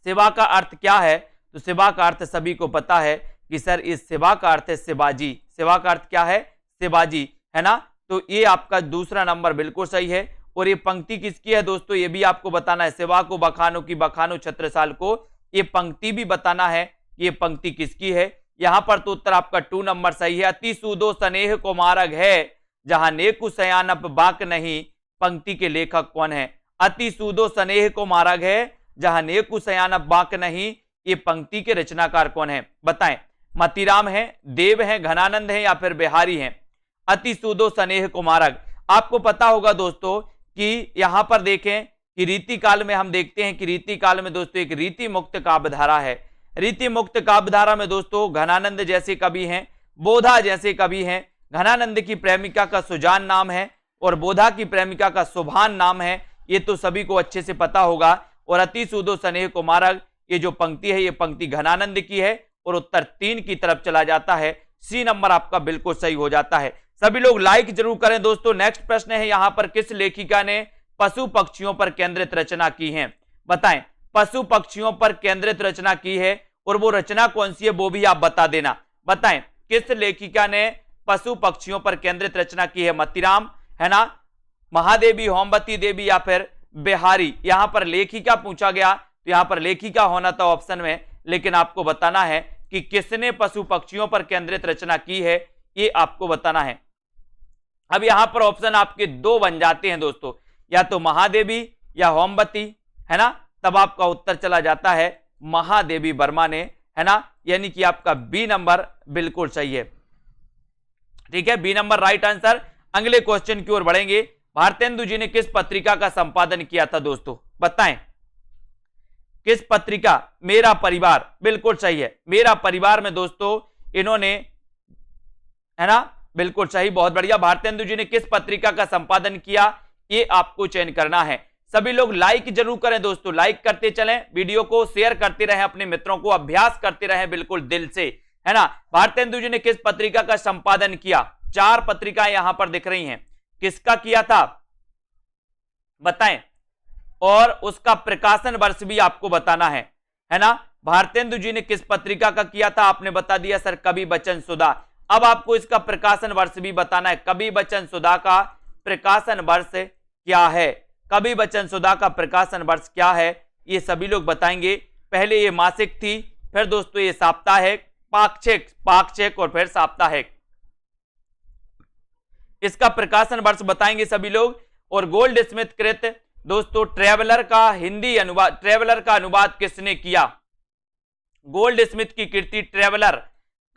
सिवा का अर्थ क्या है? तो सिवा का अर्थ सभी को पता है कि सर इस सिवा का अर्थ है शिवाजी। सिवा का अर्थ क्या है? शिवाजी, है ना। तो ये आपका दूसरा नंबर बिल्कुल सही है। और ये पंक्ति किसकी है दोस्तों, ये भी आपको बताना है। सिवा को बखानो की बखानो छत्रसाल को, ये पंक्ति भी बताना है ये पंक्ति किसकी है। यहां पर तो उत्तर आपका 2 नंबर सही है। अति सूदो स्नेह को मार्ग है, जहां नेकु सयानप बाक नहीं। पंक्ति के लेखक कौन है? अति सूदो स्नेह को मार्ग है, जहां नेकु सयानप बाक नहीं। ये पंक्ति के रचनाकार कौन है? बताएं। मतीराम है, देव है, घनानंद है या फिर बिहारी है? अति सूदो स्नेह को मार्ग, आपको पता होगा दोस्तों कि यहां पर देखें कि रीति काल में हम देखते हैं कि रीति काल में दोस्तों एक रीति मुक्त काव्यधारा है। रीति मुक्त काव्यधारा में दोस्तों घनानंद जैसे कवि हैं, बोधा जैसे कवि हैं। घनानंद की प्रेमिका का सुजान नाम है और बोधा की प्रेमिका का सुभान नाम है। ये तो सभी को अच्छे से पता होगा। और अति सूदो स्नेह को मार्ग, ये जो पंक्ति है ये पंक्ति घनानंद की है। और उत्तर 3 की तरफ चला जाता है। सी नंबर आपका बिल्कुल सही हो जाता है। सभी लोग लाइक जरूर करें दोस्तों। नेक्स्ट प्रश्न है यहां पर, किस लेखिका ने पशु पक्षियों पर केंद्रित रचना की है? बताएं। पशु पक्षियों पर केंद्रित रचना की है और वो रचना कौन सी है वो भी आप बता देना। बताएं किस लेखिका ने पशु पक्षियों पर केंद्रित रचना की है? मतीराम, है ना, महादेवी, होमवती देवी या फिर बिहारी? यहां पर लेखिका पूछा गया तो यहां पर लेखिका होना था ऑप्शन में, लेकिन आपको बताना है कि किसने पशु पक्षियों पर केंद्रित रचना की है, ये आपको बताना है। अब यहां पर ऑप्शन आपके 2 बन जाते हैं दोस्तों, या तो महादेवी या होमवती, है ना। तब आपका उत्तर चला जाता है महादेवी वर्मा ने, है ना। यानी कि आपका बी नंबर बिल्कुल सही है। ठीक है, बी नंबर राइट आंसर। अगले क्वेश्चन की ओर बढ़ेंगे। भारतेंदु जी ने किस पत्रिका का संपादन किया था दोस्तों? बताएं। किस पत्रिका? मेरा परिवार, बिल्कुल सही है। मेरा परिवार में दोस्तों इन्होंने, है ना, बिल्कुल सही, बहुत बढ़िया। भारतेंदु जी ने किस पत्रिका का संपादन किया, ये आपको चयन करना है। सभी लोग लाइक जरूर करें दोस्तों, लाइक करते चलें, वीडियो को शेयर करते रहें अपने मित्रों को, अभ्यास करते रहें बिल्कुल दिल से, है ना। भारतेंदु जी ने किस पत्रिका का संपादन किया? 4 पत्रिकाएं यहां पर दिख रही हैं। किसका किया था बताएं, और उसका प्रकाशन वर्ष भी आपको बताना है ना। भारतेंदु जी ने किस पत्रिका का किया था? आपने बता दिया सर कवि बचन सुधा। अब आपको इसका प्रकाशन वर्ष भी बताना है। कवि बचन सुधा का प्रकाशन वर्ष क्या है? कवि बचन सुधा का प्रकाशन वर्ष क्या है, ये सभी लोग बताएंगे। पहले ये मासिक थी, फिर दोस्तों ये साप्ताहिक, पाक्षिक और फिर साप्ताहिक। इसका प्रकाशन वर्ष बताएंगे सभी लोग। और गोल्ड स्मिथ कृत दोस्तों ट्रेवलर का हिंदी अनुवाद, ट्रेवलर का अनुवाद किसने किया? गोल्ड स्मिथ की कृति ट्रेवलर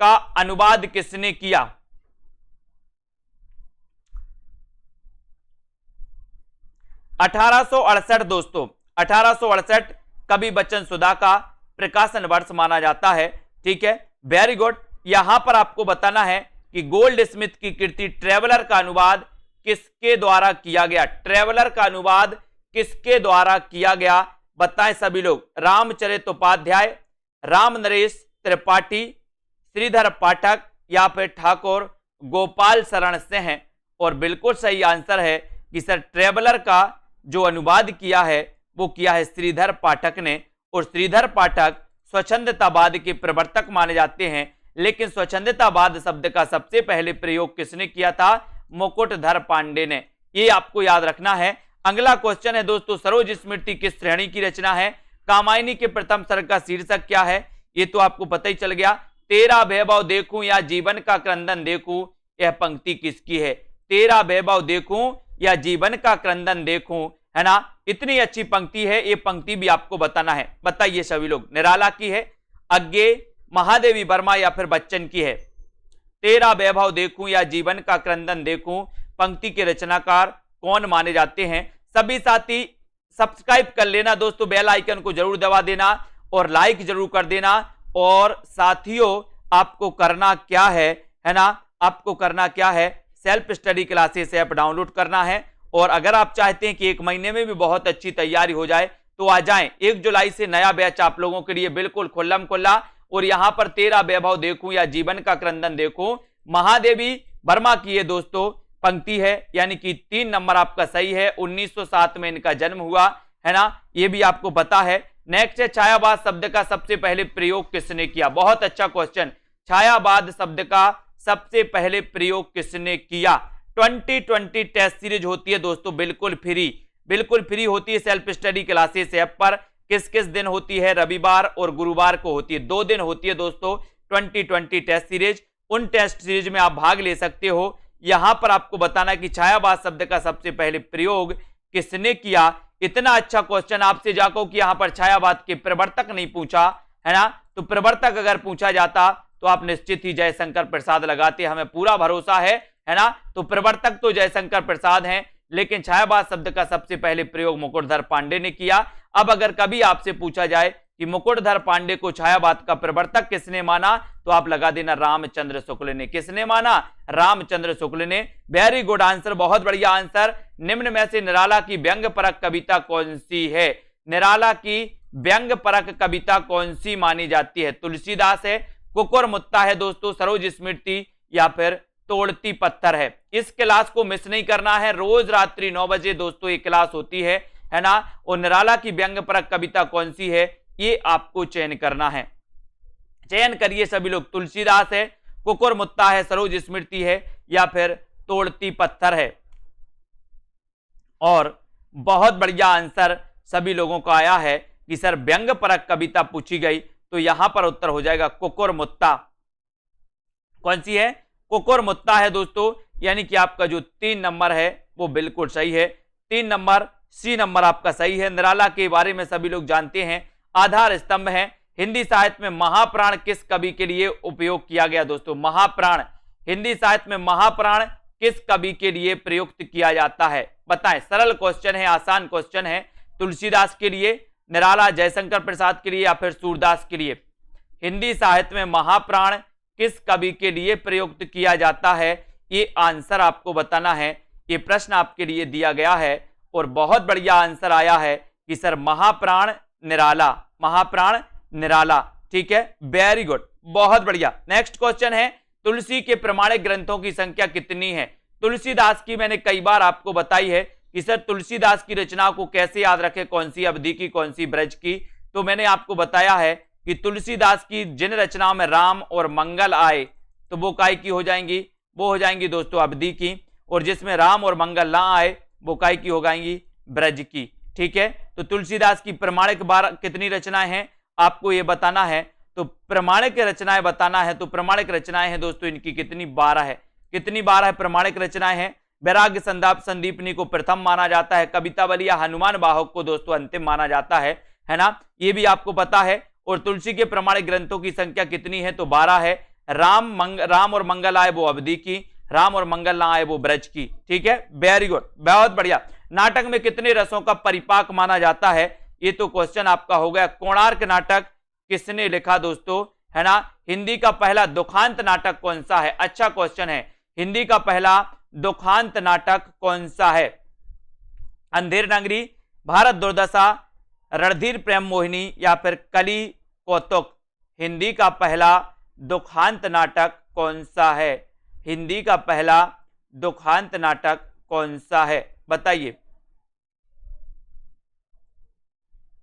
का अनुवाद किसने किया? 1868 दोस्तों, 1868 कवि बचन सुधा का प्रकाशन वर्ष माना जाता है। ठीक है, वेरी गुड। यहां पर आपको बताना है कि गोल्ड स्मिथ की कृति ट्रेवलर का अनुवाद किसके द्वारा किया गया? ट्रेवलर का अनुवाद किसके द्वारा किया गया? बताएं सभी लोग। रामचरित उपाध्याय, राम नरेश त्रिपाठी, श्रीधर पाठक या फिर ठाकुर गोपाल शरण से हैं। और बिल्कुल सही आंसर है कि सर ट्रेवलर का जो अनुवाद किया है वो किया है श्रीधर पाठक ने। और श्रीधर पाठक स्वच्छंदतावाद के प्रवर्तक माने जाते हैं। लेकिन स्वच्छंदतावाद शब्द का सबसे पहले प्रयोग किसने किया था? मुकुटधर पांडे ने। ये आपको याद रखना है। अगला क्वेश्चन है दोस्तों, सरोज स्मृति किस श्रेणी की रचना है? कामायनी के प्रथम सर्ग का शीर्षक क्या है? ये तो आपको पता ही चल गया। तेरा वैभव देखूं या जीवन का क्रंदन देखूं, यह पंक्ति किसकी है? तेरा वैभव देखूं या जीवन का क्रंदन देखूं, है ना। इतनी अच्छी पंक्ति है, ये पंक्ति भी आपको बताना है। बताइए सभी लोग, निराला की है, अज्ञे, महादेवी वर्मा या फिर बच्चन की है? तेरा वैभव देखूं या जीवन का क्रंदन देखूं पंक्ति के रचनाकार कौन माने जाते हैं। सभी साथी सब्सक्राइब कर लेना दोस्तों, बेल आइकन को जरूर दबा देना और लाइक जरूर कर देना। और साथियों आपको करना क्या है ना, आपको करना क्या है, self study classes app download करना है। और अगर आप चाहते हैं कि 1 महीने में भी बहुत अच्छी तैयारी हो जाए तो आ जाएं। 1 जुलाई से नया बैच आप लोगों के लिए बिल्कुल खुल्लम खुल्ला। और यहां पर तेरा वैभव देखूं या जीवन का क्रंदन देखूं महादेवी वर्मा की ये दोस्तों पंक्ति है, यानी कि 3 नंबर आपका सही है। 1907 में इनका जन्म हुआ है ना, ये भी आपको पता है। नेक्स्ट है छायावाद शब्द का सबसे पहले प्रयोग किसने किया। बहुत अच्छा क्वेश्चन, छायावाद शब्द का सबसे पहले प्रयोग किसने किया। 2020 टेस्ट सीरीज होती है दोस्तों बिल्कुल फ्री होती है सेल्फ स्टडी क्लासेस ऐप पर। किस किस दिन होती है, रविवार और गुरुवार को होती है, 2 दिन होती है दोस्तों 2020 टेस्ट सीरीज। उन टेस्ट सीरीज में आप भाग ले सकते हो। यहां पर आपको बताना कि छायावाद शब्द का सबसे पहले प्रयोग किसने किया। इतना अच्छा क्वेश्चन आपसे जाको कि यहां पर छायावाद के प्रवर्तक नहीं पूछा है ना, तो प्रवर्तक अगर पूछा जाता तो आप निश्चित ही जयशंकर प्रसाद लगाते, हमें पूरा भरोसा है ना। तो प्रवर्तक तो जयशंकर प्रसाद हैं, लेकिन छायावाद शब्द का सबसे पहले प्रयोग मुकुटधर पांडे ने किया। अब अगर कभी आपसे पूछा जाए कि मुकुटधर पांडे को छायावाद का प्रवर्तक किसने माना, तो आप लगा देना रामचंद्र शुक्ल ने। किसने माना, रामचंद्र शुक्ल ने। वेरी गुड आंसर, बहुत बढ़िया आंसर। निम्न में से निराला की व्यंग परक कविता कौन सी है। निराला की व्यंग परक कविता कौन सी मानी जाती है। तुलसीदास है, कुकुर मुत्ता है दोस्तों, सरोज स्मृति या फिर तोड़ती पत्थर है। इस क्लास को मिस नहीं करना है, रोज रात्रि 9 बजे दोस्तों ये क्लास होती है ना। और निराला की व्यंग परक कविता कौन सी है ये आपको चयन करना है। चयन करिए सभी लोग, तुलसीदास है, कुकुर मुत्ता है, सरोज स्मृति है या फिर तोड़ती पत्थर है। और बहुत बढ़िया आंसर सभी लोगों को आया है कि सर व्यंग परक कविता पूछी गई, तो यहां पर उत्तर हो जाएगा कुकुर मुत्ता। कौन सी है, कुकुर मुत्ता है दोस्तों, यानी कि आपका जो 3 नंबर है वो बिल्कुल सही है। 3 नंबर सी नंबर आपका सही है। निराला के बारे में सभी लोग जानते हैं, आधार स्तंभ है। हिंदी साहित्य में महाप्राण किस कवि के लिए उपयोग किया गया दोस्तों। महाप्राण, हिंदी साहित्य में महाप्राण किस कवि के लिए प्रयुक्त किया जाता है, बताएं। सरल क्वेश्चन है, आसान क्वेश्चन है। तुलसीदास के लिए, निराला जयशंकर प्रसाद के लिए या फिर सूरदास के लिए। हिंदी साहित्य में महाप्राण किस कवि के लिए प्रयुक्त किया जाता है, ये आंसर आपको बताना है। ये प्रश्न आपके लिए दिया गया है और बहुत बढ़िया आंसर आया है कि सर महाप्राण निराला, महाप्राण निराला। ठीक है, वेरी गुड, बहुत बढ़िया। नेक्स्ट क्वेश्चन है, तुलसी के प्रमाणिक ग्रंथों की संख्या कितनी है। तुलसीदास की मैंने कई बार आपको बताई है कि सर तुलसीदास की रचनाओं को कैसे याद रखें, कौन सी अवधि की, कौन सी ब्रज की। तो मैंने आपको बताया है कि तुलसीदास की जिन रचनाओं में राम और मंगल आए तो वो काय की हो जाएंगी, वो हो जाएंगी दोस्तों अवधि की। और जिसमें राम और मंगल ना आए वो काय की हो जाएंगी, ब्रज की। ठीक है, तो तुलसीदास की प्रमाणिक बार कितनी रचनाएं हैं आपको ये बताना है। तो प्रमाणिक रचनाएं बताना है, तो प्रमाणिक रचनाएं हैं दोस्तों इनकी कितनी, 12 है। कितनी 12 है प्रमाणिक रचनाएं हैं। वैराग्य संदाप संदीपनी को प्रथम माना जाता है, कवितावली या हनुमान वाहक को दोस्तों अंतिम माना जाता है ना, ये भी आपको पता है। और तुलसी के प्रमाणिक ग्रंथों की संख्या कितनी है, तो 12 है। राम और मंगल आए वो अवधि की, राम और मंगल ना आए वो ब्रज की। ठीक है, वेरी गुड, बहुत बढ़िया। नाटक में कितने रसों का परिपाक माना जाता है, ये तो क्वेश्चन आपका हो गया। कोणार्क नाटक किसने लिखा दोस्तों, है ना। हिंदी का पहला दुखांत नाटक कौन सा है, अच्छा क्वेश्चन है। हिंदी का पहला दुखांत नाटक कौन सा है। अंधेर नगरी, भारत दुर्दशा, रणधीर प्रेम मोहिनी या फिर कली कौतुक। हिंदी का पहला दुखांत नाटक कौन सा है, हिंदी का पहला दुखांत नाटक कौन सा है, बताइए।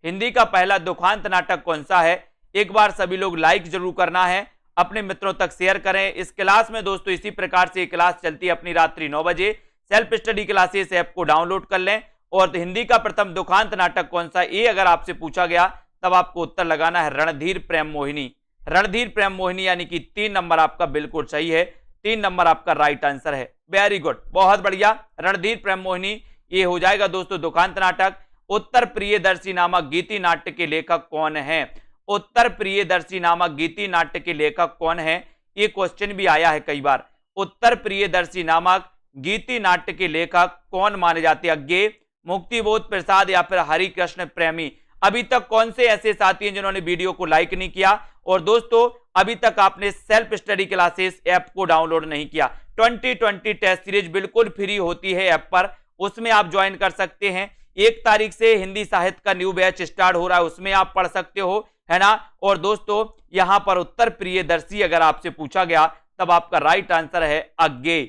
हिंदी का पहला दुखांत नाटक कौन सा है। एक बार सभी लोग लाइक जरूर करना है, अपने मित्रों तक शेयर करें। इस क्लास में दोस्तों इसी प्रकार से क्लास चलती है अपनी रात्रि 9 बजे। सेल्फ स्टडी क्लासेस ऐप को डाउनलोड कर लें। और हिंदी का प्रथम दुखांत नाटक कौन सा, ये अगर आपसे पूछा गया तब आपको उत्तर लगाना है रणधीर प्रेम मोहिनी। रणधीर प्रेम मोहिनी, यानी कि 3 नंबर आपका बिल्कुल सही है। 3 नंबर आपका राइट आंसर है, वेरी गुड, बहुत बढ़िया। रणधीर प्रेम मोहिनी ये हो जाएगा दोस्तों दुखांत नाटक। उत्तर प्रियदर्शी नामक गीति नाट्य के लेखक कौन है, उत्तर प्रियदर्शी नामक गीति नाट्य के लेखक कौन है, ये क्वेश्चन भी आया है कई बार। उत्तर प्रियदर्शी नामक गीति नाट्य के लेखक कौन माने जाते हैं? अज्ञेय, मुक्तिबोध प्रसाद या फिर हरिकृष्ण प्रेमी। अभी तक कौन से ऐसे साथी हैं जिन्होंने वीडियो को लाइक नहीं किया? और दोस्तों अभी तक आपने सेल्फ स्टडी क्लासेस ऐप को डाउनलोड नहीं किया। 2020 टेस्ट सीरीज बिल्कुल फ्री होती है ऐप पर, उसमें आप ज्वाइन कर सकते हैं। 1 तारीख से हिंदी साहित्य का न्यू बैच स्टार्ट हो रहा है, उसमें आप पढ़ सकते हो, है ना। और दोस्तों यहां पर उत्तर प्रियदर्शी अगर आपसे पूछा गया तब आपका राइट आंसर है अज्ञेय।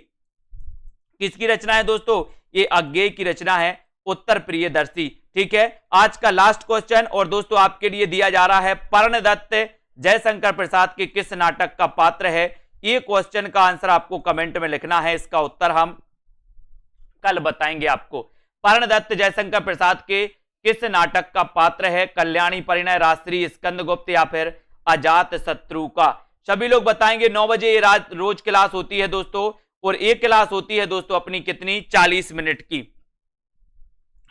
किसकी रचना है दोस्तों? ये अज्ञेय की रचना है, उत्तर प्रियदर्शी। ठीक है, आज का लास्ट क्वेश्चन और दोस्तों आपके लिए दिया जा रहा है, पर्णदत्त जयशंकर प्रसाद के किस नाटक का पात्र है? ये क्वेश्चन का आंसर आपको कमेंट में लिखना है, इसका उत्तर हम कल बताएंगे आपको। पर्णदत्त जयशंकर प्रसाद के किस नाटक का पात्र है? कल्याणी परिणय, राजश्री, स्कंदगुप्त या फिर अजात शत्रु का? सभी लोग बताएंगे। 9 बजे ये रोज क्लास होती है दोस्तों, और एक क्लास होती है दोस्तों अपनी कितनी? 40 मिनट की।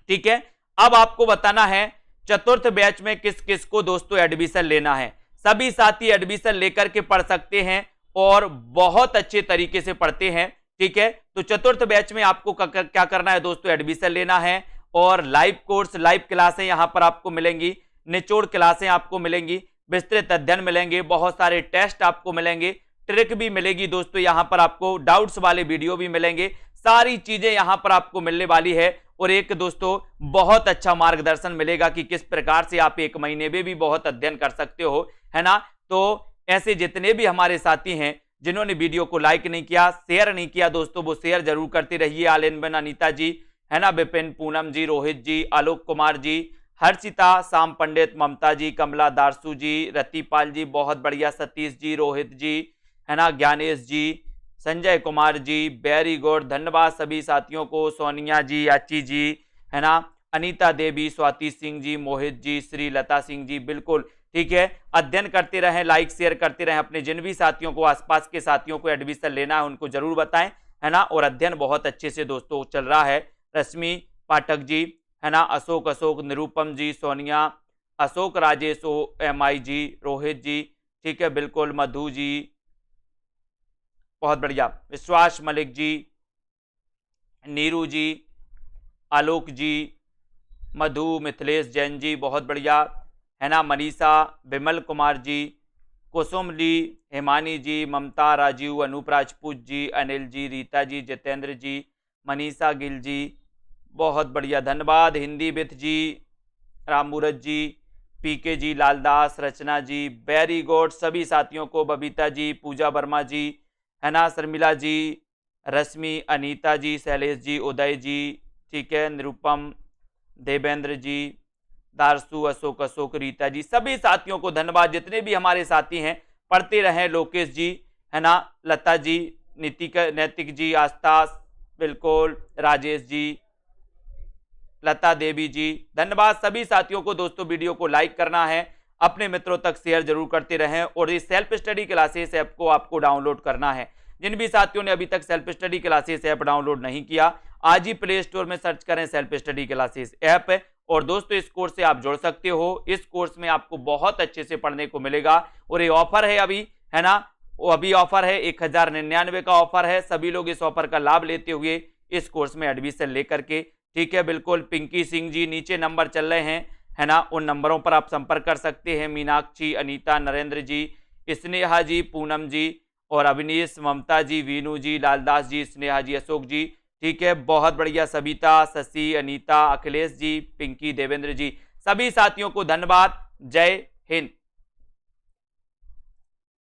ठीक है, अब आपको बताना है चतुर्थ बैच में किस किस को दोस्तों एडमिशन लेना है। सभी साथी एडमिशन लेकर के पढ़ सकते हैं और बहुत अच्छे तरीके से पढ़ते हैं। ठीक है, तो चतुर्थ बैच में आपको क्या करना है दोस्तों? एडमिशन लेना है, और लाइव कोर्स, लाइव क्लासें यहां पर आपको मिलेंगी, निचोड़ क्लासें आपको मिलेंगी, विस्तृत अध्ययन मिलेंगे, बहुत सारे टेस्ट आपको मिलेंगे, ट्रिक भी मिलेगी दोस्तों, यहां पर आपको डाउट्स वाले वीडियो भी मिलेंगे, सारी चीजें यहां पर आपको मिलने वाली है। और एक दोस्तों बहुत अच्छा मार्गदर्शन मिलेगा कि किस प्रकार से आप 1 महीने में भी बहुत अध्ययन कर सकते हो, है ना। तो ऐसे जितने भी हमारे साथी हैं जिन्होंने वीडियो को लाइक नहीं किया, शेयर नहीं किया दोस्तों, वो शेयर जरूर करते रहिए। आलिनबन अनीता जी, है ना, विपिन, पूनम जी, रोहित जी, आलोक कुमार जी, हर्षिता, शाम पंडित, ममता जी, कमला दारसू जी, रतिपाल जी, बहुत बढ़िया, सतीश जी, रोहित जी, है ना, ज्ञानेश जी, संजय कुमार जी, वेरी गुड, धन्यवाद सभी साथियों को। सोनिया जी, याची जी, है ना, अनीता देवी, स्वाति सिंह जी, मोहित जी, श्री लता सिंह जी, बिल्कुल ठीक है। अध्ययन करते रहें, लाइक शेयर करते रहें, अपने जिन भी साथियों को, आसपास के साथियों को एडमिशन लेना है उनको जरूर बताएं, है ना। और अध्ययन बहुत अच्छे से दोस्तों चल रहा है। रश्मि पाठक जी, है ना, अशोक, निरूपम जी, सोनिया, अशोक, राजेश MI जी, रोहित जी, ठीक है, बिल्कुल, मधु जी, बहुत बढ़िया, विश्वास मलिक जी, नीरू जी, आलोक जी, मधु, मिथिलेश जैन जी, बहुत बढ़िया, है ना, मनीषा, विमल कुमार जी, कुसुम जी, हिमानी जी, ममता, राजीव, अनूप राजपूत जी, अनिल जी, रीता जी, जितेंद्र जी, मनीषा गिल जी, बहुत बढ़िया, धन्यवाद। हिंदी विथ जी, Rammurat ji, PK ji, Laldas, Rachna ji, very good सभी साथियों को, बबीता जी, पूजा वर्मा जी, है ना, शर्मिला जी, रश्मि, अनीता जी, शैलेश जी, उदय जी, ठीक है, निरुपम, देवेंद्र जी, दारसू, अशोक, रीता जी, सभी साथियों को धन्यवाद। जितने भी हमारे साथी हैं पढ़ते रहें। लोकेश जी, है ना, लता जी, नैतिक जी, आस्था, बिल्कुल, राजेश जी, लता देवी जी, धन्यवाद सभी साथियों को। दोस्तों वीडियो को लाइक करना है, अपने मित्रों तक शेयर जरूर करते रहें, और ये सेल्फ स्टडी क्लासेस ऐप को आपको डाउनलोड करना है। जिन भी साथियों ने अभी तक self study classes app download नहीं किया, आज ही प्ले स्टोर में सर्च करें सेल्फ स्टडी क्लासेस ऐप, और दोस्तों इस कोर्स से आप जुड़ सकते हो। इस कोर्स में आपको बहुत अच्छे से पढ़ने को मिलेगा, और ये ऑफर है अभी, है ना, वो अभी ऑफर है, 1099 का ऑफर है। सभी लोग इस ऑफर का लाभ लेते हुए इस कोर्स में एडमिशन लेकर के, ठीक है, बिल्कुल। पिंकी सिंह जी, नीचे नंबर चल रहे हैं, है ना, उन नंबरों पर आप संपर्क कर सकते हैं। मीनाक्षी, अनीता, नरेंद्र जी, स्नेहा जी, पूनम जी, और अविनीश, ममता जी, वीनू जी, लालदास जी, स्नेहा जी, अशोक जी, ठीक है, बहुत बढ़िया, सविता, शशि, अनीता, अखिलेश जी, पिंकी, देवेंद्र जी, सभी साथियों को धन्यवाद। जय हिंद।